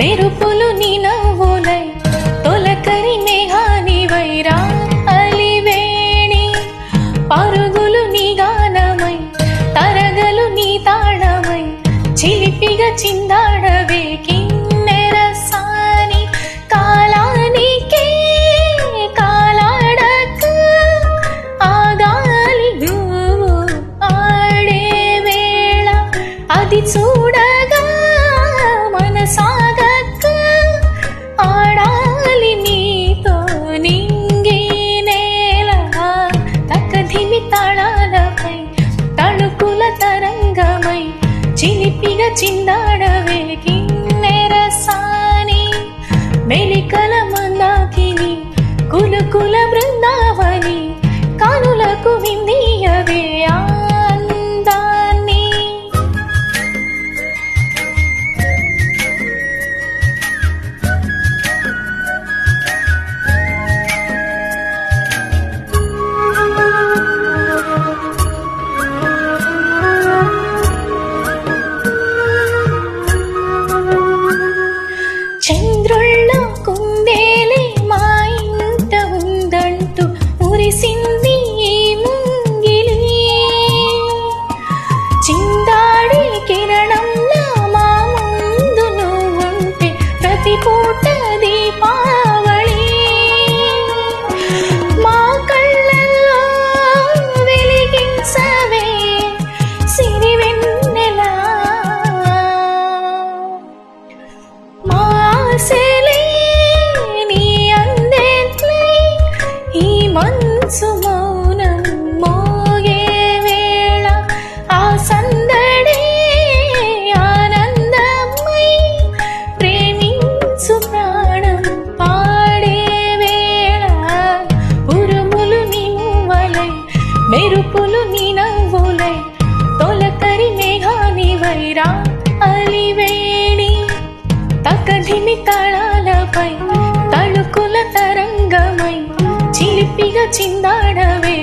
మెరుపులు నీ నవ్వులై తొలకరి మేఘానివై రా అలివేణి పరుగులు నీ గానమై తరగలు నీ తాళమై చిలిపిగా చిందాడవే కిన్నెరసాని కాలానికే కాలాడక ఆగాలి నువ్వు ఆడే వేళ అది చూడగా మనసాగక ఆడాలి నీతో నింగి నేల తక్కధిమి తాళాలపై తణుకుల తరంగమై చిలిపిగా చిందాడవే కిన్నెరసాని మెలికల మందాకిని కులుకుల బృందావని కానులకు విందియవే అందాన్ని. చంద్రుల్లో కుందేలే మా ఇంట ఉందంటూ మురిసింది ఈ ముంగిలి చిందాడి కిరణంలా మా ముందు నువ్వుంటే ప్రతి పూట దీపావళి మా కళ్ళల్లో వెలిగించవే సిరివెన్నెలా మాసలే నీ అందెట్లై ఈ మనసు మౌనం మోగే వేళ ఆ సందడే ఆనందమై ప్రేమించు ప్రాణం పాడే వేళ ఉరుములు నీ మువ్వలై మెరుపులు నీ నవ్వులై తొలకరి మేఘానివై రా అలివేణి తక్కధిమి తాళాలపై తళుకుల తరంగమై చిలిపిగా చిందాడవే